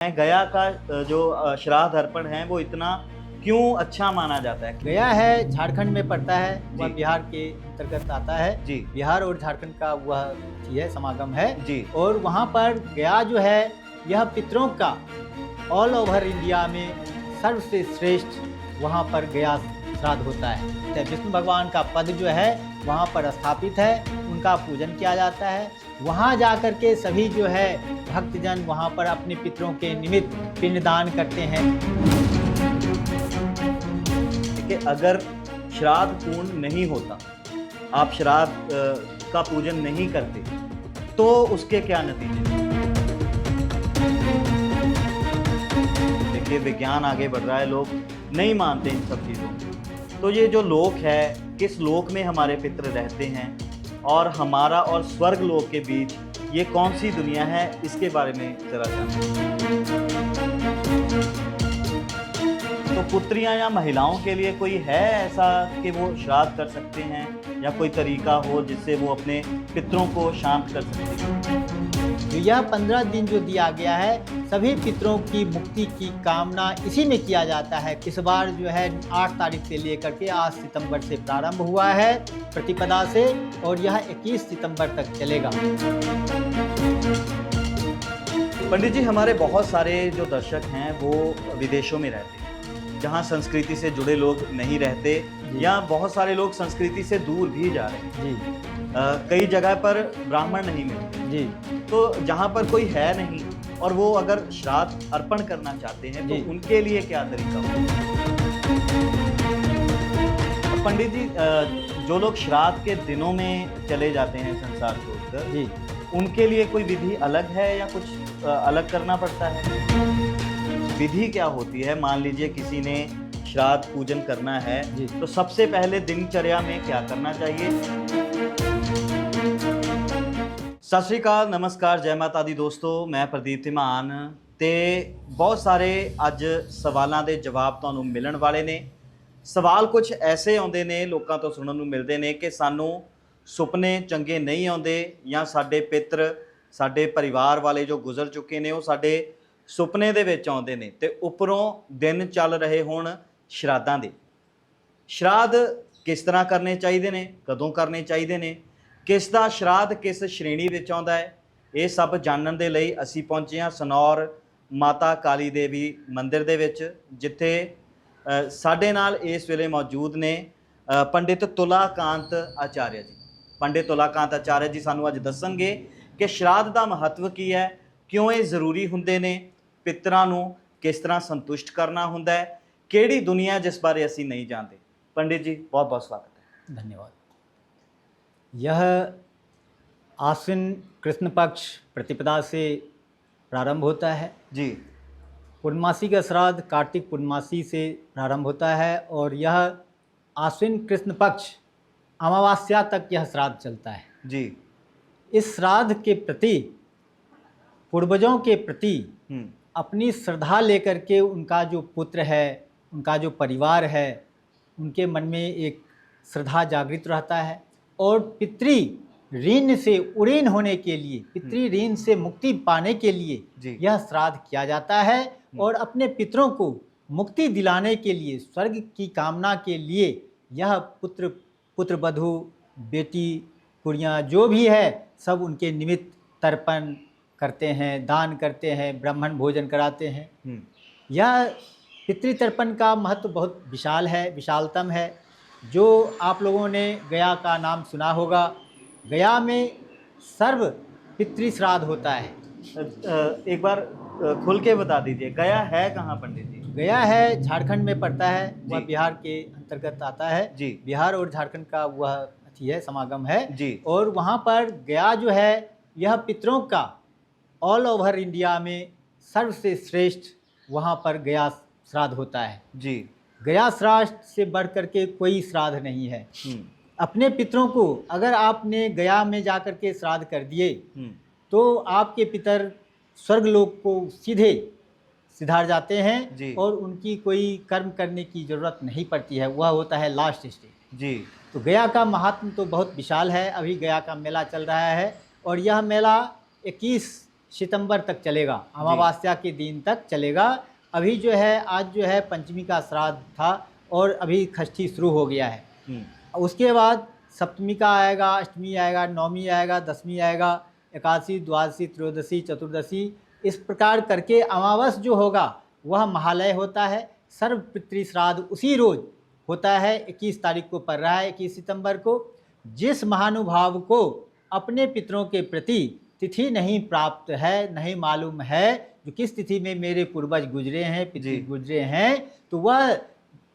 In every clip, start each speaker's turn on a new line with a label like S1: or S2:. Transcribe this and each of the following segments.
S1: गया का जो श्राद्ध अर्पण है वो इतना क्यों अच्छा माना जाता है?
S2: गया है झारखंड में पड़ता है, वह
S1: जी।
S2: बिहार के अंतर्गत आता है।
S1: जी।
S2: बिहार और झारखंड का वह ये समागम है।
S1: जी।
S2: और वहाँ पर गया जो है यह पितरों का ऑल ओवर इंडिया में सर्वसे श्रेष्ठ वहाँ पर गया श्राद्ध होता है। तो विष्णु भगवान का पद जो है वहाँ पर स्थापित है, उनका पूजन किया जाता है। वहाँ जा कर के सभी जो है भक्तजन वहाँ पर अपने पितरों के निमित्त पिंडदान करते हैं।
S1: कि अगर श्राद्ध पूर्ण नहीं होता, आप श्राद्ध का पूजन नहीं करते, तो उसके क्या नतीजे? देखिए विज्ञान आगे बढ़ रहा है, लोग नहीं मानते इन सब चीज़ों को। तो ये जो लोक है, किस लोक में हमारे पितृ रहते हैं और हमारा और स्वर्ग लोक के बीच ये कौन सी दुनिया है, इसके बारे में जरा जानें। तो पुत्रियां या महिलाओं के लिए कोई है ऐसा कि वो श्राद्ध कर सकते हैं या कोई तरीका हो जिससे वो अपने पितरों को शांत कर सकते हैं?
S2: तो यह 15 दिन जो दिया गया है सभी पितरों की मुक्ति की कामना इसी में किया जाता है। इस बार जो है 8 तारीख से लेकर के 8 सितंबर से प्रारंभ हुआ है प्रतिपदा से, और यह 21 सितंबर तक चलेगा।
S1: पंडित जी, हमारे बहुत सारे जो दर्शक हैं वो विदेशों में रहते हैं, जहाँ संस्कृति से जुड़े लोग नहीं रहते, या बहुत सारे लोग संस्कृति से दूर भी जा रहे हैं।
S2: जी।
S1: कई जगह पर ब्राह्मण नहीं मिलते।
S2: जी।
S1: तो जहाँ पर कोई है नहीं और वो अगर श्राद्ध अर्पण करना चाहते हैं तो उनके लिए क्या तरीका होगा? पंडित जी, जो लोग श्राद्ध के दिनों में चले जाते हैं संसार छोड़कर,
S2: जी,
S1: उनके लिए कोई विधि अलग है या कुछ अलग करना पड़ता है? विधि क्या होती है? मान लीजिए किसी ने श्राद्ध पूजन करना है, तो सबसे पहले दिनचर्या में क्या करना चाहिए? सत श्री अकाल, नमस्कार, जय माता दी दोस्तों, मैं प्रदीप ਧੀਮਾਨ ਤੇ बहुत सारे ਅੱਜ ਸਵਾਲਾਂ ਦੇ ਜਵਾਬ ਤੁਹਾਨੂੰ ਮਿਲਣ ਵਾਲੇ ਨੇ। ਸਵਾਲ ਕੁਝ ਐਸੇ ਆਉਂਦੇ ਨੇ, ਲੋਕਾਂ ਤੋਂ ਸੁਣਨ ਨੂੰ ਮਿਲਦੇ ਨੇ ਕਿ ਸਾਨੂੰ ਸੁਪਨੇ ਚੰਗੇ ਨਹੀਂ ਆਉਂਦੇ, ਜਾਂ ਸਾਡੇ ਪਿੱਤਰ, ਸਾਡੇ ਪਰਿਵਾਰ ਵਾਲੇ ਜੋ ਗੁਜ਼ਰ ਚੁੱਕੇ ਨੇ ਉਹ ਸਾਡੇ ਸੁਪਨੇ ਦੇ ਵਿੱਚ ਆਉਂਦੇ ਨੇ ਤੇ ਉੱਪਰੋਂ ਦਿਨ ਚੱਲ ਰਹੇ ਹੋਣ ਸ਼ਰਾਧਾਂ ਦੇ। ਸ਼ਰਾਧ ਕਿਸ ਤਰ੍ਹਾਂ ਕਰਨੇ ਚਾਹੀਦੇ ਨੇ, ਕਦੋਂ ਕਰਨੇ ਚਾਹੀਦੇ ਨੇ, किस दा श्राद्ध किस श्रेणी विच आउंदा है, ये सब जानने के लिए असी पहुँचे हाँ सनौर माता काली देवी मंदिर दे विच, जिथे साडे नाल इस वेले मौजूद ने पंडित तुलाकांत आचार्य जी। पंडित तुलाकांत आचार्य जी सानू अज दसणगे कि श्राद्ध का महत्व की है, क्यों ये जरूरी हुंदे ने, पितरां नूं किस तरह संतुष्ट करना हुंदा है, किहड़ी दुनिया जिस बारे असी नहीं जानते। पंडित जी, बहुत बहुत स्वागत है।
S2: धन्यवाद। यह आश्विन कृष्ण पक्ष प्रतिपदा से प्रारंभ होता है।
S1: जी।
S2: पूर्णमासी का श्राद्ध कार्तिक पूर्णमासी से प्रारंभ होता है और यह आश्विन कृष्ण पक्ष अमावस्या तक यह श्राद्ध चलता है।
S1: जी।
S2: इस श्राद्ध के प्रति, पूर्वजों के प्रति अपनी श्रद्धा लेकर के उनका जो पुत्र है, उनका जो परिवार है, उनके मन में एक श्रद्धा जागृत रहता है और पितृ ऋण से उड़ीन होने के लिए, पितृ ऋण से मुक्ति पाने के लिए यह श्राद्ध किया जाता है। और अपने पितरों को मुक्ति दिलाने के लिए, स्वर्ग की कामना के लिए यह पुत्र वधू, बेटी, कुड़ियाँ जो भी है सब उनके निमित्त तर्पण करते हैं, दान करते हैं, ब्राह्मण भोजन कराते हैं। यह पितृतर्पण का महत्व बहुत विशाल है, विशालतम है। जो आप लोगों ने गया का नाम सुना होगा, गया में सर्व पितृ श्राद्ध होता है।
S1: एक बार खुल के बता दीजिए, गया है कहाँ पंडित जी?
S2: गया है झारखंड में पड़ता है, वह बिहार के अंतर्गत आता है।
S1: जी।
S2: बिहार और झारखंड का वह है समागम है।
S1: जी।
S2: और वहाँ पर गया जो है यह पितरों का ऑल ओवर इंडिया में सर्वसे श्रेष्ठ वहाँ पर गया श्राद्ध होता है।
S1: जी।
S2: गया श्राद्ध से बढ़ कर के कोई श्राद्ध नहीं है। अपने पितरों को अगर आपने गया में जाकर के श्राद्ध कर दिए तो आपके पितर स्वर्गलोक को सीधे सिधार जाते हैं और उनकी कोई कर्म करने की ज़रूरत नहीं पड़ती है, वह होता है लास्ट स्टेज।
S1: जी।
S2: तो गया का महात्म तो बहुत विशाल है। अभी गया का मेला चल रहा है और यह मेला 21 सितंबर तक चलेगा, अमावस्या के दिन तक चलेगा। अभी जो है आज जो है पंचमी का श्राद्ध था और अभी षष्ठी शुरू हो गया है। उसके बाद सप्तमी का आएगा, अष्टमी आएगा, नवमी आएगा, दसवीं आएगा, एकादशी, द्वादशी, त्रयोदशी, चतुर्दशी, इस प्रकार करके अमावस जो होगा वह महालय होता है। सर्व पितृ श्राद्ध उसी रोज होता है, 21 तारीख को पड़ रहा है, 21 सितंबर को। जिस महानुभाव को अपने पितरों के प्रति तिथि नहीं प्राप्त है, नहीं मालूम है जो किस तिथि में मेरे पूर्वज गुजरे हैं, पितृ गुजरे हैं, तो वह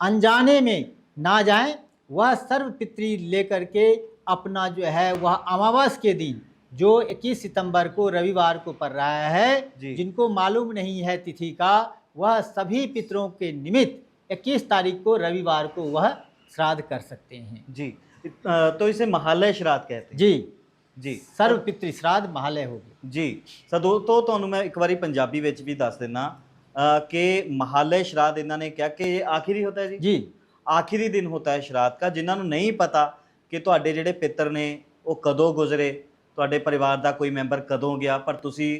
S2: अनजाने में ना जाए, वह सर्व पितृ लेकर के अपना जो है वह अमावस के दिन जो 21 सितंबर को रविवार को पड़ रहा है, जिनको मालूम नहीं है तिथि का, वह सभी पितरों के निमित्त 21 तारीख को रविवार को वह श्राद्ध कर सकते हैं।
S1: जी, तो इसे महालय श्राद्ध कहते हैं।
S2: जी, सर्व पितृ श्राद्ध महालय हो गया
S1: जी। सो तो ਤੁਹਾਨੂੰ ਮੈਂ ਇੱਕ ਵਾਰੀ ਪੰਜਾਬੀ ਵਿੱਚ ਵੀ ਦੱਸ ਦਿੰਨਾ कि महालय श्राद्ध इन्होंने क्या कि ये आखिरी होता है जी, आखिरी दिन होता है श्राद्ध का। जिन्होंने नहीं पता कि ਤੁਹਾਡੇ ਜਿਹੜੇ ਪਿੱਤਰ ਨੇ ਉਹ ਕਦੋਂ ਗੁਜ਼ਰੇ, ਤੁਹਾਡੇ ਪਰਿਵਾਰ ਦਾ ਕੋਈ ਮੈਂਬਰ ਕਦੋਂ ਗਿਆ, ਪਰ ਤੁਸੀਂ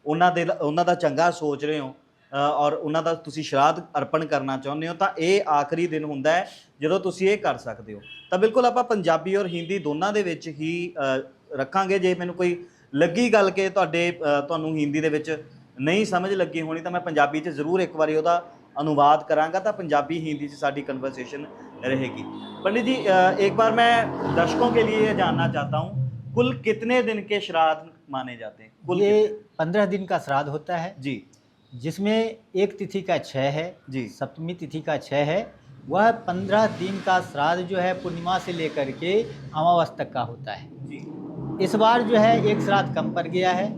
S1: ਉਹਨਾਂ ਦਾ ਚੰਗਾ ਸੋਚ ਰਹੇ ਹੋ ਔਰ ਉਹਨਾਂ ਦਾ ਤੁਸੀਂ ਸ਼ਰਾਧ ਅਰਪਣ ਕਰਨਾ ਚਾਹੁੰਦੇ ਹੋ, ਤਾਂ ਇਹ ਆਖਰੀ ਦਿਨ ਹੁੰਦਾ ਹੈ ਜਦੋਂ ਤੁਸੀਂ ਇਹ ਕਰ ਸਕਦੇ ਹੋ। ਤਾਂ ਬਿਲਕੁਲ ਆਪਾਂ ਪੰਜਾਬੀ ਔਰ ਹਿੰਦੀ ਦੋਨਾਂ ਦੇ ਵਿੱਚ ਹੀ ਰੱਖਾਂਗੇ। ਜੇ ਮੈਨੂੰ ਕੋਈ ਲੱਗੀ ਗੱਲ ਕਿ ਤੁਹਾਨੂੰ ਹਿੰਦੀ ਦੇ ਵਿੱਚ नहीं समझ लगी होनी तो मैं पंजाबी च जरूर एक बार ਉਹਦਾ अनुवाद करांगा, तो पंजाबी हिंदी से साड़ी कन्वर्सेशन रहेगी। पंडित जी, एक बार मैं दर्शकों के लिए ये जानना चाहता हूँ, कुल कितने दिन के श्राद्ध माने जाते हैं? कुल
S2: ये 15 दिन का श्राद्ध होता है
S1: जी,
S2: जिसमें एक तिथि का 6 है
S1: जी,
S2: सप्तमी तिथि का 6 है। वह 15 दिन का श्राद्ध जो है पूर्णिमा से लेकर के अमावस तक का होता है
S1: जी।
S2: इस बार जो है एक श्राद्ध कम पड़ गया है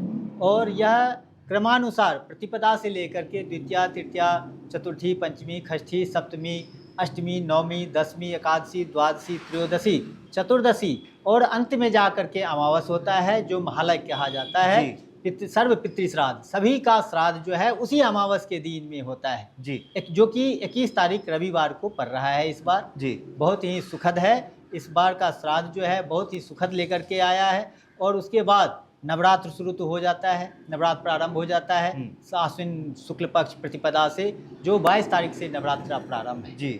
S2: और यह क्रमानुसार प्रतिपदा से लेकर के द्वितीया, तृतीया, चतुर्थी, पंचमी, षष्ठी, सप्तमी, अष्टमी, नवमी, दसवीं, एकादशी, द्वादशी, त्रयोदशी, चतुर्दशी और अंत में जा कर के अमावस होता है जो महालय कहा जाता है। सर्व पितृ श्राद्ध सभी का श्राद्ध जो है उसी अमावस के दिन में होता है
S1: जी,
S2: जो कि 21 तारीख रविवार को पड़ रहा है इस बार
S1: जी।
S2: बहुत ही सुखद है। इस बार का श्राद्ध जो है बहुत ही सुखद लेकर के आया है। और उसके बाद नवरात्र शुरू तो हो जाता है, नवरात्र प्रारंभ हो जाता है आश्विन शुक्ल पक्ष प्रतिपदा से, जो 22 तारीख से नवरात्र प्रारंभ है।
S1: जी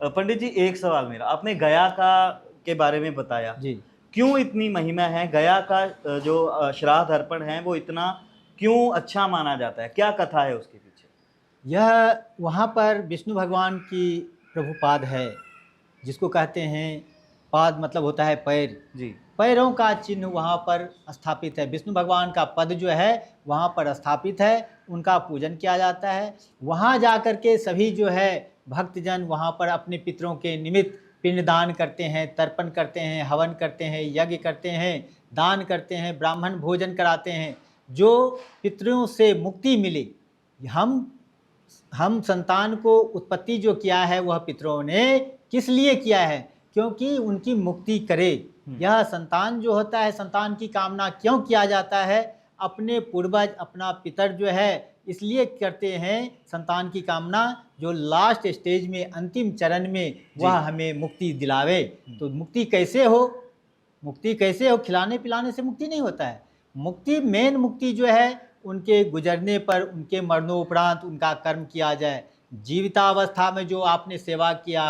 S1: पंडित जी, एक सवाल मेरा, आपने गया का के बारे में बताया
S2: जी,
S1: क्यों इतनी महिमा है? गया का जो श्राद्ध अर्पण है वो इतना क्यों अच्छा माना जाता है? क्या कथा है उसके पीछे?
S2: यह वहाँ पर विष्णु भगवान की प्रभुपाद है, जिसको कहते हैं पाद मतलब होता है पैर
S1: जी,
S2: पैरों का चिन्ह वहाँ पर स्थापित है। विष्णु भगवान का पद जो है वहाँ पर स्थापित है, उनका पूजन किया जाता है। वहाँ जा कर के सभी जो है भक्तजन वहाँ पर अपने पितरों के निमित्त पिंडदान करते हैं, तर्पण करते हैं, हवन करते हैं, यज्ञ करते हैं, दान करते हैं, ब्राह्मण भोजन कराते हैं, जो पितरों से मुक्ति मिले। हम संतान को उत्पत्ति जो किया है वह पितरों ने किस लिए किया है? क्योंकि उनकी मुक्ति करे। यह संतान जो होता है, संतान की कामना क्यों किया जाता है? अपने पूर्वज, अपना पितर जो है इसलिए करते हैं संतान की कामना, जो लास्ट स्टेज में, अंतिम चरण में वह हमें मुक्ति दिलावे। तो मुक्ति कैसे हो? मुक्ति कैसे हो? खिलाने पिलाने से मुक्ति नहीं होता है। मुक्ति, मेन मुक्ति जो है उनके गुजरने पर, उनके मरणोपरांत उनका कर्म किया जाए। जीवितावस्था में जो आपने सेवा किया,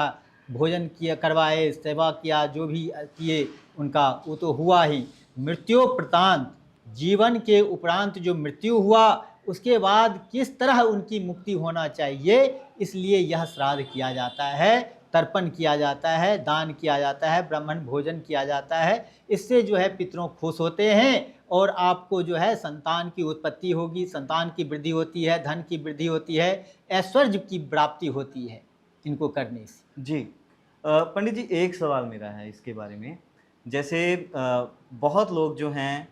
S2: भोजन किया, करवाए, सेवा किया, जो भी किए उनका, वो तो हुआ ही। मृत्यु प्रतांत, जीवन के उपरांत जो मृत्यु हुआ उसके बाद किस तरह उनकी मुक्ति होना चाहिए, इसलिए यह श्राद्ध किया जाता है, तर्पण किया जाता है, दान किया जाता है, ब्राह्मण भोजन किया जाता है। इससे जो है पितरों खुश होते हैं और आपको जो है संतान की उत्पत्ति होगी, संतान की वृद्धि होती है, धन की वृद्धि होती है, ऐश्वर्य की प्राप्ति होती है इनको करने से।
S1: जी पंडित जी, एक सवाल मेरा है इसके बारे में। जैसे बहुत लोग जो हैं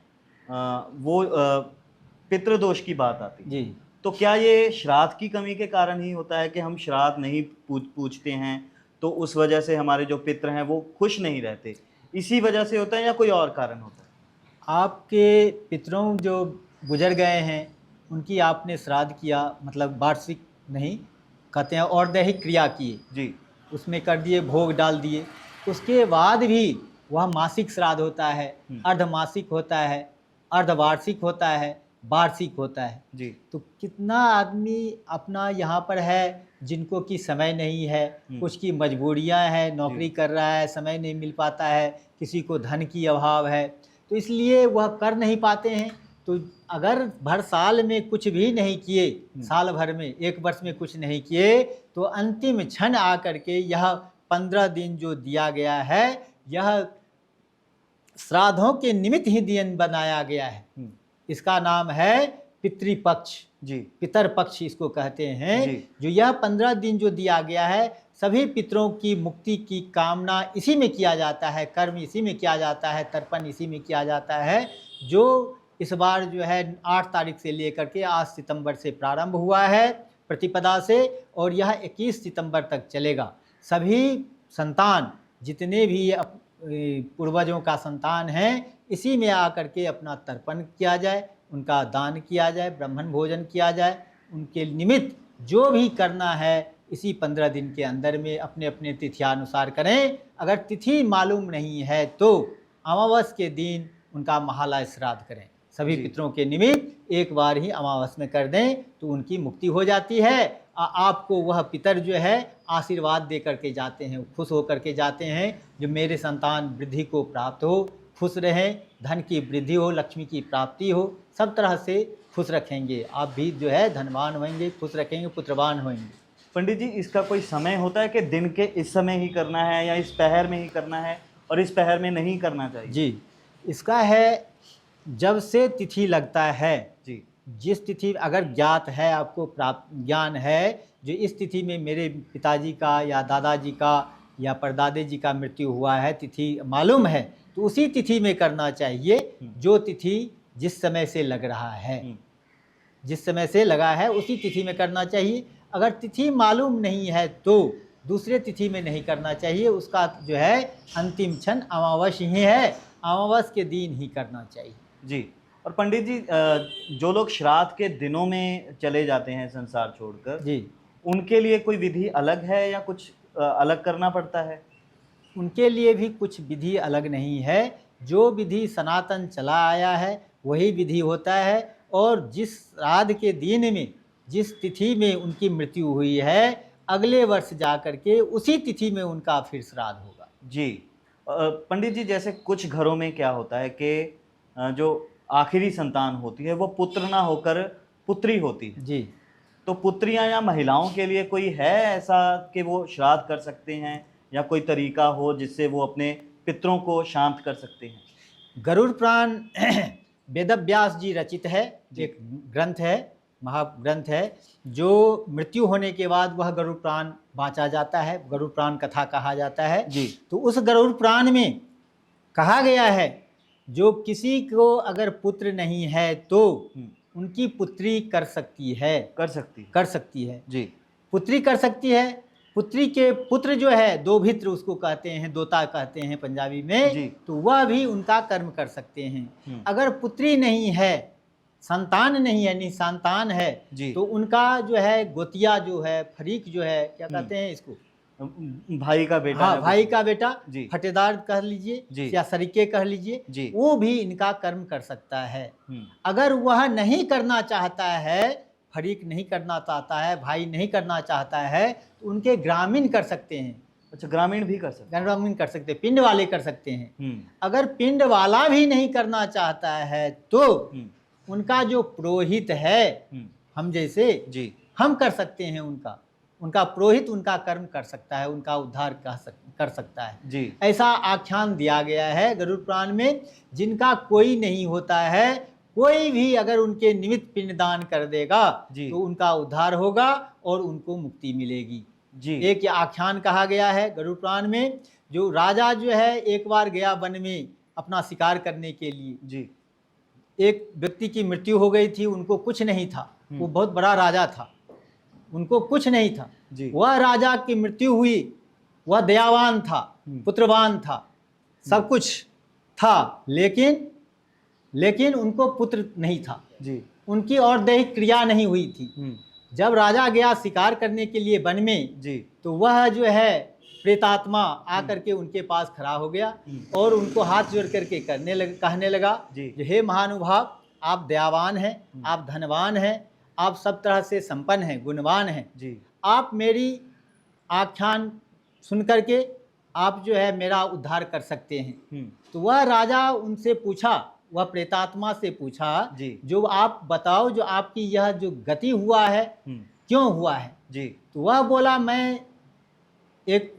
S1: वो पितृदोष की बात आती है
S2: जी,
S1: तो क्या ये श्राद्ध की कमी के कारण ही होता है कि हम श्राद्ध नहीं पूछते हैं, तो उस वजह से हमारे जो पितृ हैं वो खुश नहीं रहते, इसी वजह से होता है या कोई और कारण होता है?
S2: आपके पितरों जो गुजर गए हैं उनकी आपने श्राद्ध किया, मतलब वार्षिक नहीं कहते हैं, और दैहिक क्रिया किए
S1: जी,
S2: उसमें कर दिए, भोग डाल दिए, उसके बाद भी वह मासिक श्राद्ध होता है, अर्धमासिक होता है, अर्धवार्षिक होता है, वार्षिक होता है।
S1: जी।
S2: तो कितना आदमी अपना यहाँ पर है जिनको कि समय नहीं है, कुछ की मजबूरियाँ हैं, नौकरी कर रहा है, समय नहीं मिल पाता है, किसी को धन की अभाव है, तो इसलिए वह कर नहीं पाते हैं। तो अगर भर साल में कुछ भी नहीं किए, साल भर में 1 वर्ष में कुछ नहीं किए, तो अंतिम क्षण आकर के यह 15 दिन जो दिया गया है, यह श्राद्धों के निमित्त ही दिन बनाया गया है। इसका नाम है पितृपक्ष।
S1: जी।
S2: पितर पक्ष इसको कहते हैं।
S1: जी।
S2: जो यह 15 दिन जो दिया गया है, सभी पितरों की मुक्ति की कामना इसी में किया जाता है, कर्म इसी में किया जाता है, तर्पण इसी में किया जाता है। जो इस बार जो है 8 तारीख से लेकर के 8 सितंबर से प्रारंभ हुआ है प्रतिपदा से, और यह 21 सितंबर तक चलेगा। सभी संतान जितने भी पूर्वजों का संतान है, इसी में आकर के अपना तर्पण किया जाए, उनका दान किया जाए, ब्राह्मण भोजन किया जाए, उनके निमित्त जो भी करना है इसी 15 दिन के अंदर में अपने अपने तिथियानुसार करें। अगर तिथि मालूम नहीं है तो अमावस के दिन उनका महालय श्राद्ध करें। सभी पितरों के निमित्त एक बार ही अमावस में कर दें तो उनकी मुक्ति हो जाती है। आपको वह पितर जो है आशीर्वाद दे करके जाते हैं, खुश होकर के जाते हैं, जो मेरे संतान वृद्धि को प्राप्त हो, खुश रहें, धन की वृद्धि हो, लक्ष्मी की प्राप्ति हो, सब तरह से खुश रखेंगे। आप भी जो है धनवान होंगे, खुश रखेंगे, पुत्रवान होंगे।
S1: पंडित जी, इसका कोई समय होता है कि दिन के इस समय ही करना है या इस पहर में ही करना है और इस पहर में नहीं करना चाहिए?
S2: जी, इसका है जब से तिथि लगता है
S1: जी,
S2: जिस तिथि अगर ज्ञात है, आपको प्राप्त ज्ञान है, जो इस तिथि में मेरे पिताजी का या दादाजी का या परदादे जी का मृत्यु हुआ है, तिथि मालूम है, तो उसी तिथि में करना चाहिए। जो तिथि जिस समय से लग रहा है, जिस समय से लगा है उसी तिथि में करना चाहिए। अगर तिथि मालूम नहीं है तो दूसरे तिथि में नहीं करना चाहिए। उसका जो है अंतिम क्षण अमावस ही है, अमावस के दिन ही करना चाहिए।
S1: जी। और पंडित जी, जो लोग श्राद्ध के दिनों में चले जाते हैं संसार छोड़कर,
S2: जी,
S1: उनके लिए कोई विधि अलग है या कुछ अलग करना पड़ता है?
S2: उनके लिए भी कुछ विधि अलग नहीं है। जो विधि सनातन चला आया है वही विधि होता है। और जिस श्राद्ध के दिन में, जिस तिथि में उनकी मृत्यु हुई है, अगले वर्ष जा कर के उसी तिथि में उनका फिर श्राद्ध होगा।
S1: जी। पंडित जी, जैसे कुछ घरों में क्या होता है कि जो आखिरी संतान होती है वो पुत्र ना होकर पुत्री होती है।
S2: जी।
S1: तो पुत्रियां या महिलाओं के लिए कोई है ऐसा कि वो श्राद्ध कर सकते हैं या कोई तरीका हो जिससे वो अपने पितरों को शांत कर सकते हैं?
S2: गरुड़ पुराण वेदव्यास जी रचित है, एक ग्रंथ है, महाग्रंथ है, जो मृत्यु होने के बाद वह गरुड़ पुराण बाँचा जाता है, गरुड़ पुराण कथा कहा जाता है।
S1: जी।
S2: तो उस गरुड़ पुराण में कहा गया है, जो किसी को अगर पुत्र नहीं है तो उनकी पुत्री कर सकती है,
S1: कर सकती है।
S2: जी,
S1: पुत्री
S2: कर सकती है। पुत्री के पुत्र जो है, दोभित्र उसको कहते हैं, दोता कहते हैं पंजाबी में
S1: जी।
S2: तो वह भी उनका कर्म कर सकते हैं। अगर पुत्री नहीं है, संतान नहीं है, निसंतान है, तो उनका जो है गोतिया जो है, फरीक जो है, क्या कहते हैं इसको,
S1: भाई का बेटा।
S2: हाँ, भाई का बेटा,
S1: जी।
S2: फटेदार कह लीजिए या सरीके कह लीजिए, वो भी इनका कर्म कर सकता है। अगर वह नहीं करना चाहता है, फरीक नहीं करना चाहता है, भाई नहीं करना चाहता है, तो उनके ग्रामीण कर सकते हैं।
S1: अच्छा, ग्रामीण भी कर सकते हैं?
S2: ग्रामीण कर सकते हैं, पिंड वाले कर सकते हैं। अगर पिंड वाला भी नहीं करना चाहता है तो उनका जो पुरोहित है, हम जैसे,
S1: जी, हम
S2: कर सकते हैं। उनका पुरोहित उनका कर्म कर सकता है, उनका उद्धार कर सकता है।
S1: जी।
S2: ऐसा आख्यान दिया गया है गरुड़ पुराण में। जिनका कोई नहीं होता है, कोई भी अगर उनके निमित्त पिंडदान कर देगा तो उनका उद्धार होगा और उनको मुक्ति मिलेगी।
S1: जी।
S2: एक आख्यान कहा गया है गरुड़ पुराण में, जो राजा जो है एक बार गया वन में अपना शिकार करने के लिए।
S1: जी।
S2: एक व्यक्ति की मृत्यु हो गई थी, उनको कुछ नहीं था, वो बहुत बड़ा राजा था, उनको कुछ नहीं था। वह राजा की मृत्यु हुई, वह दयावान था, पुत्रवान था, सब कुछ था, लेकिन उनको पुत्र नहीं था।
S1: जी।
S2: उनकी और दैहिक क्रिया नहीं हुई थी। जब राजा गया शिकार करने के लिए वन में, तो वह जो है प्रेतात्मा आकर के उनके पास खड़ा हो गया और उनको हाथ जोड़ करके कहने लगा, हे महानुभाव, आप दयावान हैं, आप धनवान हैं, आप सब तरह से संपन्न हैं, गुणवान हैं।
S1: जी।
S2: आप मेरी आख्यान सुन करके आप जो है मेरा उद्धार कर सकते हैं। तो वह राजा उनसे पूछा, वह प्रेतात्मा से पूछा,
S1: जी।
S2: जो आप बताओ, जो आपकी यह जो गति हुआ है क्यों हुआ है?
S1: जी।
S2: तो वह बोला, मैं एक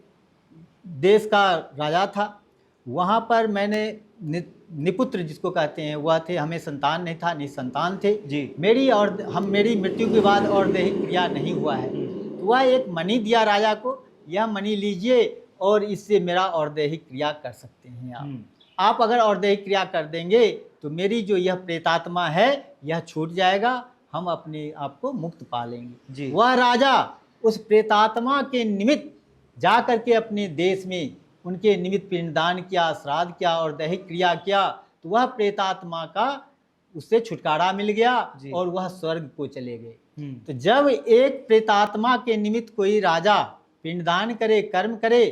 S2: देश का राजा था, वहाँ पर मैंने निपुत्र जिसको कहते हैं वह थे, हमें संतान नहीं था, निसंतान थे
S1: जी।
S2: मेरी मृत्यु के बाद और दैहिक क्रिया नहीं हुआ है। तो वह एक मणि दिया राजा को, यह मणि लीजिए और इससे मेरा और दैहिक क्रिया कर सकते हैं आप अगर और दैहिक क्रिया कर देंगे तो मेरी जो यह प्रेतात्मा है यह छूट जाएगा, हम अपने आप को मुक्त पा लेंगे। वह राजा उस प्रेतात्मा के निमित्त जा करके अपने देश में उनके निमित्त पिंडदान किया, श्राद्ध किया और दैहिक क्रिया किया, तो वह प्रेतात्मा का उससे छुटकारा मिल गया और वह स्वर्ग को चले गए। तो जब एक प्रेतात्मा के निमित्त कोई राजा पिंडदान करे, कर्म करे,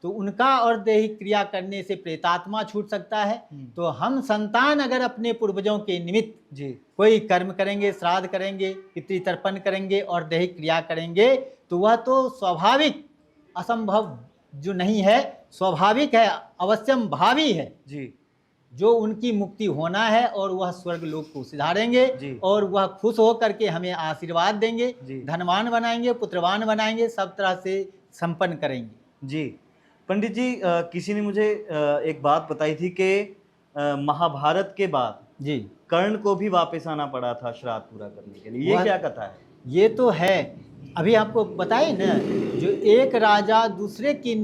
S2: तो उनका और दैहिक क्रिया करने से प्रेतात्मा छूट सकता है। तो हम संतान अगर अपने पूर्वजों के निमित्त कोई कर्म करेंगे, श्राद्ध करेंगे, पितृतर्पण करेंगे और दैहिक क्रिया करेंगे, तो वह तो स्वाभाविक, असंभव जो नहीं है, स्वाभाविक है, अवश्यम भावी है जी, जो उनकी मुक्ति होना है और वह स्वर्ग लोक को सिधारेंगे और वह खुश होकर के हमें आशीर्वाद देंगे, धनवान बनाएंगे, पुत्रवान बनाएंगे, सब तरह से संपन्न करेंगे।
S1: जी पंडित जी, किसी ने मुझे एक बात बताई थी कि महाभारत के बाद
S2: जी
S1: कर्ण को भी वापस आना पड़ा था श्राद्ध पूरा करने के लिए, ये क्या कथा है?
S2: ये तो है, अभी आपको बताए ना, जो एक राजा दूसरे के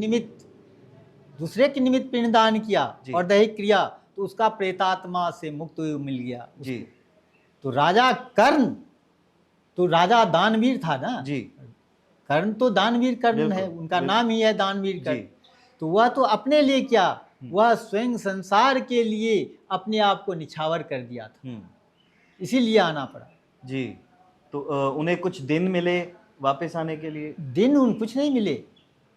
S2: निमित्त पिंडदान किया और दैहिक क्रिया, तो उसका प्रेतात्मा से मुक्त मिल गया जी। तो राजा कर्ण तो राजा दानवीर था ना जी, कर्ण तो दानवीर कर्ण है, उनका नाम ही है दानवीर कर्ण। तो वह तो अपने लिए क्या, वह स्वयं संसार के लिए अपने आप को निछावर कर दिया था, इसीलिए आना पड़ा
S1: जी। तो उन्हें कुछ दिन मिले वापस आने के लिए? दिन
S2: उन कुछ नहीं मिले,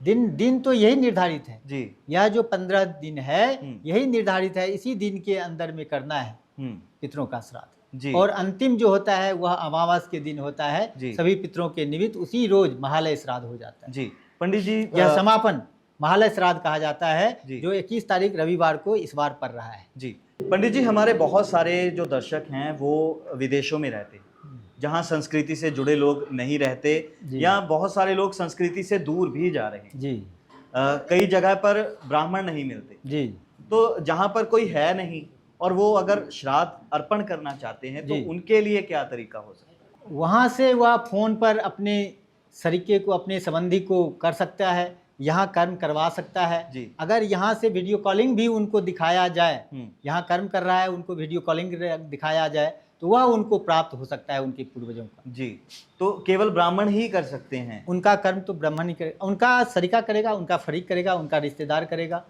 S2: दिन तो यही निर्धारित है जी, यह जो 15 दिन है यही निर्धारित है, इसी दिन के अंदर में करना है पितरों का श्राद्ध जी। और अंतिम जो होता है वह अमावस के दिन होता है सभी पितरों के निमित्त, उसी रोज महालय श्राद्ध हो जाता है जी।
S1: पंडित जी,
S2: यह समापन महालय श्राद्ध कहा जाता है जो 21 तारीख रविवार को इस बार पड़ रहा है
S1: जी। पंडित जी, हमारे बहुत सारे जो दर्शक हैं वो विदेशों में रहते हैं, जहाँ संस्कृति से जुड़े लोग नहीं रहते, या बहुत सारे लोग संस्कृति से दूर भी जा रहे हैं जी। कई जगह पर ब्राह्मण नहीं मिलते जी, तो जहाँ पर कोई है नहीं और वो अगर श्राद्ध अर्पण करना चाहते हैं तो उनके लिए क्या तरीका हो सकता है?
S2: वहाँ से वह फोन पर अपने सरीके को, अपने संबंधी को कर सकता है, यहाँ कर्म करवा सकता है जी। अगर यहाँ से वीडियो कॉलिंग भी उनको दिखाया जाए, यहाँ कर्म कर रहा है उनको वीडियो कॉलिंग दिखाया जाए, तो वह उनको प्राप्त हो सकता है उनके पूर्वजों का
S1: जी। तो केवल ब्राह्मण ही कर सकते हैं?
S2: उनका कर्म तो ब्राह्मण ही करेगा, उनका सरीका करेगा, उनका फरीक करेगा, उनका रिश्तेदार करेगा,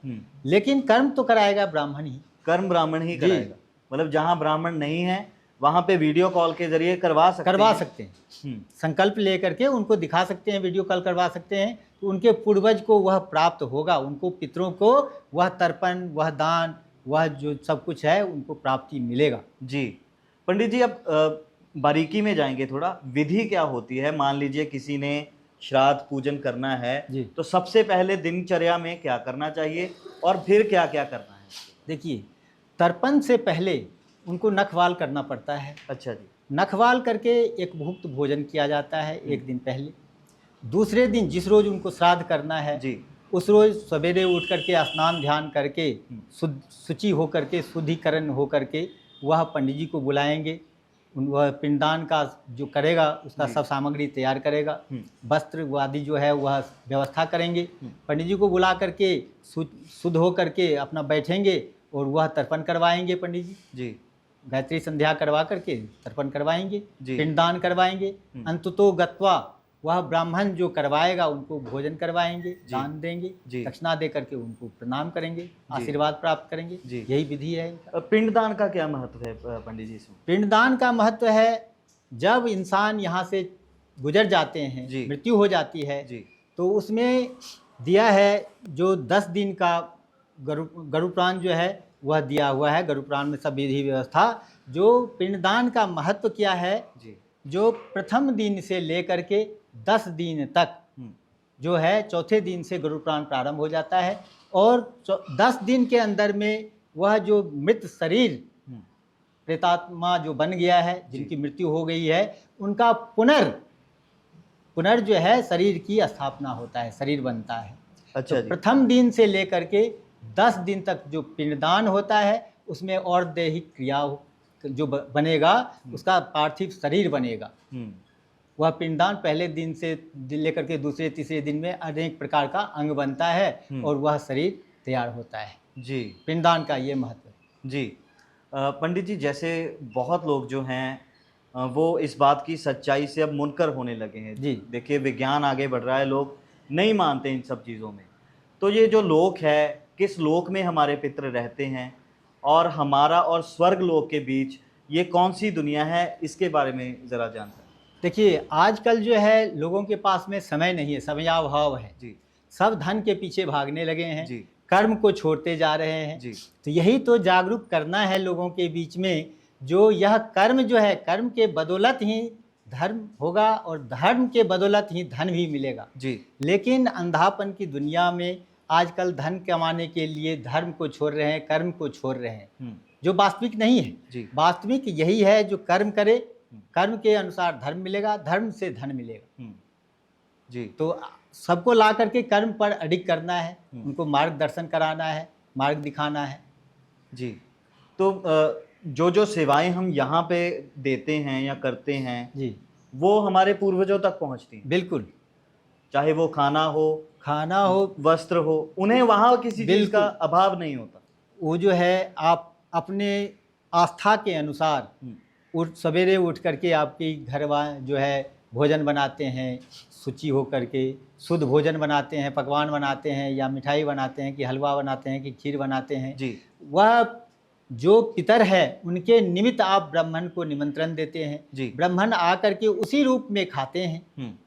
S2: लेकिन कर्म तो कराएगा ब्राह्मण ही,
S1: कर्म ब्राह्मण ही कराएगा। मतलब जहाँ ब्राह्मण नहीं है वहाँ पे वीडियो कॉल के जरिए करवा सकते हैं।
S2: संकल्प लेकर के उनको दिखा सकते हैं, वीडियो कॉल करवा सकते हैं, तो उनके पूर्वज को वह प्राप्त होगा, उनको पितरों को वह तर्पण, वह दान, वह जो सब कुछ है उनको प्राप्ति मिलेगा
S1: जी। पंडित जी, अब बारीकी में जाएंगे थोड़ा, विधि क्या होती है? मान लीजिए किसी ने श्राद्ध पूजन करना है तो सबसे पहले दिनचर्या में क्या करना चाहिए और फिर क्या क्या करना है?
S2: देखिए, तर्पण से पहले उनको नखवाल करना पड़ता है।
S1: अच्छा जी।
S2: नखवाल करके एक भुक्त भोजन किया जाता है एक दिन पहले। दूसरे दिन जिस रोज उनको श्राद्ध करना है जी, उस रोज सवेरे उठ करके स्नान ध्यान करके शुचि होकर के, शुद्धिकरण होकर के वह पंडित जी को बुलाएंगे, वह पिंडदान का जो करेगा उसका सब सामग्री तैयार करेगा, वस्त्र आदि जो है वह व्यवस्था करेंगे, पंडित जी को बुला करके शुद्ध हो करके अपना बैठेंगे और वह तर्पण करवाएंगे पंडित जी, गायत्री संध्या करवा करके तर्पण करवाएंगे, पिंडदान करवाएंगे, अंततो गत्वा वह ब्राह्मण जो करवाएगा उनको भोजन करवाएंगे, दान देंगे, दक्षिणा दे करके उनको प्रणाम करेंगे, आशीर्वाद प्राप्त करेंगे, यही विधि है।
S1: पिंडदान का क्या महत्व है पंडित जी?
S2: पिंडदान का महत्व है, जब इंसान यहाँ से गुजर जाते हैं, मृत्यु हो जाती है, तो उसमें दिया है जो 10 दिन का गरुप्राण जो है वह दिया हुआ है, गरुप्राण में सब विधि व्यवस्था जो पिंडदान का महत्व क्या है,
S1: जी।
S2: जो प्रथम दिन से लेकर के 10 दिन तक जो है, चौथे दिन से गुरु पुराण प्रारंभ हो जाता है और 10 दिन के अंदर में वह जो मृत शरीर प्रेतात्मा जो बन गया है, जिनकी मृत्यु हो गई है, उनका पुनर जो है शरीर की स्थापना होता है, शरीर बनता है।
S1: अच्छा
S2: तो
S1: जी।
S2: प्रथम दिन से लेकर के 10 दिन तक जो पिंडदान होता है, उसमें और दैहिक क्रिया जो बनेगा, उसका पार्थिव शरीर बनेगा। वह पिंडदान पहले दिन से लेकर के दूसरे तीसरे दिन में अनेक प्रकार का अंग बनता है और वह शरीर तैयार होता है।
S1: जी।
S2: पिंडदान का ये महत्व है।
S1: जी। पंडित जी, जैसे बहुत लोग जो हैं वो इस बात की सच्चाई से अब मुनकर होने लगे हैं।
S2: जी।
S1: देखिए, विज्ञान आगे बढ़ रहा है, लोग नहीं मानते इन सब चीज़ों में। तो ये जो लोक है, किस लोक में हमारे पितृ रहते हैं और हमारा और स्वर्ग लोक के बीच ये कौन सी दुनिया है, इसके बारे में ज़रा जानते हैं।
S2: देखिए, आजकल जो है लोगों के पास में समय नहीं है, समयाभाव है।
S1: जी।
S2: सब धन के पीछे भागने लगे हैं,
S1: जी।
S2: कर्म को छोड़ते जा रहे हैं।
S1: जी।
S2: तो यही तो जागरूक करना है लोगों के बीच में, जो यह कर्म जो है, कर्म के बदौलत ही धर्म होगा और धर्म के बदौलत ही धन भी मिलेगा।
S1: जी।
S2: लेकिन अंधापन की दुनिया में आजकल धन कमाने के लिए धर्म को छोड़ रहे हैं, कर्म को छोड़ रहे हैं, जो वास्तविक नहीं है।
S1: जी।
S2: वास्तविक यही है, जो कर्म करे, कर्म के अनुसार धर्म मिलेगा, धर्म से धन मिलेगा।
S1: जी।
S2: तो सबको ला करके कर्म पर अडिग करना है, उनको मार्गदर्शन कराना है, मार्ग दिखाना है।
S1: जी। तो जो सेवाएं हम यहाँ पे देते हैं या करते हैं,
S2: जी,
S1: वो हमारे पूर्वजों तक पहुँचती हैं।
S2: बिल्कुल।
S1: चाहे वो खाना हो, वस्त्र हो, उन्हें वहाँ किसी चीज़ का अभाव नहीं होता।
S2: वो जो है, आप अपने आस्था के अनुसार सवेरे उठ करके आपकी घर जो है भोजन बनाते हैं, शुचि हो करके शुद्ध भोजन बनाते हैं, पकवान बनाते हैं, या मिठाई बनाते हैं कि हलवा बनाते हैं कि खीर बनाते हैं।
S1: जी।
S2: वह जो पितर है, उनके निमित्त आप ब्राह्मण को निमंत्रण देते हैं।
S1: जी।
S2: ब्राह्मण आकर के उसी रूप में खाते हैं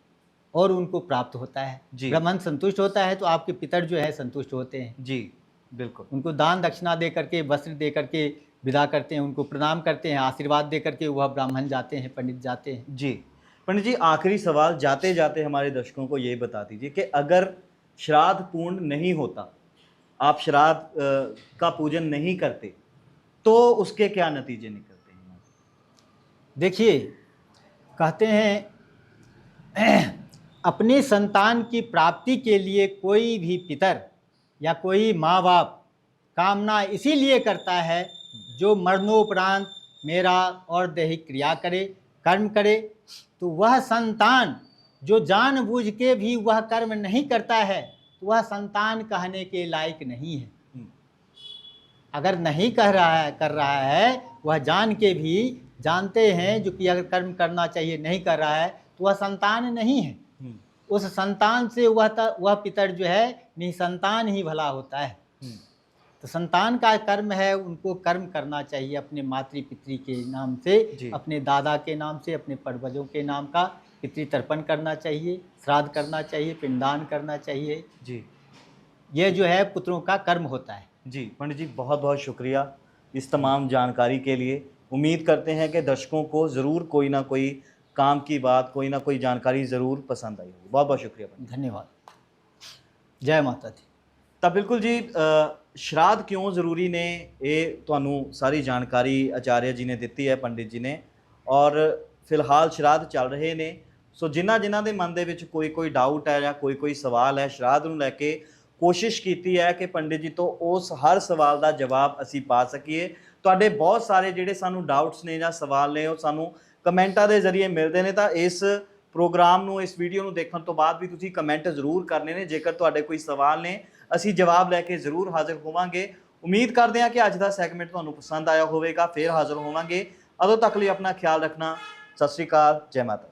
S2: और उनको प्राप्त होता है। ब्राह्मण संतुष्ट होता है तो आपके पितर जो है संतुष्ट होते हैं।
S1: जी, बिल्कुल।
S2: उनको दान दक्षिणा दे करके, वस्त्र दे करके विदा करते हैं, उनको प्रणाम करते हैं, आशीर्वाद दे करके वह ब्राह्मण जाते हैं, पंडित जाते हैं।
S1: जी। पंडित जी, आखिरी सवाल जाते जाते हमारे दर्शकों को ये बता दीजिए कि अगर श्राद्ध पूर्ण नहीं होता, आप श्राद्ध का पूजन नहीं करते, तो उसके क्या नतीजे निकलते हैं?
S2: देखिए, कहते हैं अपनी संतान की प्राप्ति के लिए कोई भी पितर या कोई माँ बाप कामना इसीलिए करता है, जो मरणोपरांत मेरा और दैहिक क्रिया करे, कर्म करे, तो वह संतान जो जानबूझ के भी वह कर्म नहीं करता है, तो वह संतान कहने के लायक नहीं है। अगर नहीं कर रहा है, वह जान के भी जानते हैं जो कि अगर कर्म करना चाहिए नहीं कर रहा है, तो वह संतान नहीं है। उस संतान से वह पितर जो है निसंतान ही भला होता है। तो संतान का कर्म है, उनको कर्म करना चाहिए अपने मातृ पितृ के नाम से, अपने दादा के नाम से, अपने पूर्वजों के नाम का पितृतर्पण करना चाहिए, श्राद्ध करना चाहिए, पिंडदान करना चाहिए।
S1: जी,
S2: ये जो है पुत्रों का कर्म होता है।
S1: जी पंडित जी, बहुत बहुत शुक्रिया इस तमाम जानकारी के लिए। उम्मीद करते हैं कि दर्शकों को ज़रूर कोई ना कोई काम की बात, कोई ना कोई जानकारी ज़रूर पसंद आई होगी। बहुत बहुत शुक्रिया पंडित।
S2: धन्यवाद। जय माता दी।
S1: ਤਾਂ ਬਿਲਕੁਲ ਜੀ, ਸ਼ਰਾਧ ਕਿਉਂ ਜ਼ਰੂਰੀ ਨੇ, ਇਹ ਤੁਹਾਨੂੰ ਸਾਰੀ ਜਾਣਕਾਰੀ ਆਚਾਰਿਆ ਜੀ ਨੇ ਦਿੱਤੀ ਹੈ, ਪੰਡਿਤ ਜੀ ਨੇ। ਔਰ ਫਿਲਹਾਲ ਸ਼ਰਾਧ ਚੱਲ ਰਹੇ ਨੇ, ਸੋ ਜਿਨ੍ਹਾਂ ਦੇ ਮਨ ਦੇ ਵਿੱਚ ਕੋਈ ਡਾਊਟ ਹੈ ਜਾਂ ਕੋਈ ਸਵਾਲ ਹੈ ਸ਼ਰਾਧ ਨੂੰ ਲੈ ਕੇ, ਕੋਸ਼ਿਸ਼ ਕੀਤੀ ਹੈ ਕਿ ਪੰਡਿਤ ਜੀ ਤੋਂ ਉਸ ਹਰ ਸਵਾਲ ਦਾ ਜਵਾਬ ਅਸੀਂ ਪਾ ਸਕੀਏ। ਤੁਹਾਡੇ ਬਹੁਤ ਸਾਰੇ ਜਿਹੜੇ ਸਾਨੂੰ ਡਾਊਟਸ ਨੇ ਜਾਂ ਸਵਾਲ ਨੇ, ਉਹ ਸਾਨੂੰ ਕਮੈਂਟਾਂ ਦੇ ਜ਼ਰੀਏ ਮਿਲਦੇ ਨੇ। ਤਾਂ ਇਸ ਪ੍ਰੋਗਰਾਮ ਨੂੰ, ਇਸ ਵੀਡੀਓ ਨੂੰ ਦੇਖਣ ਤੋਂ ਬਾਅਦ ਵੀ ਤੁਸੀਂ ਕਮੈਂਟ ਜ਼ਰੂਰ ਕਰਨੇ ਨੇ। ਜੇਕਰ ਤੁਹਾਡੇ ਕੋਈ ਸਵਾਲ ਨੇ, ਅਸੀਂ ਜਵਾਬ ਲੈ ਕੇ ਜ਼ਰੂਰ ਹਾਜ਼ਰ ਹੋਵਾਂਗੇ। ਉਮੀਦ ਕਰਦੇ ਹਾਂ ਕਿ ਅੱਜ ਦਾ ਸੈਗਮੈਂਟ ਤੁਹਾਨੂੰ ਪਸੰਦ ਆਇਆ ਹੋਵੇਗਾ। ਫਿਰ ਹਾਜ਼ਰ ਹੋਵਾਂਗੇ। ਉਦੋਂ ਤੱਕ ਲਈ ਆਪਣਾ ਖਿਆਲ ਰੱਖਣਾ। ਸਤਿ ਸ਼੍ਰੀ ਅਕਾਲ। ਜੈ ਮਾਤਾ।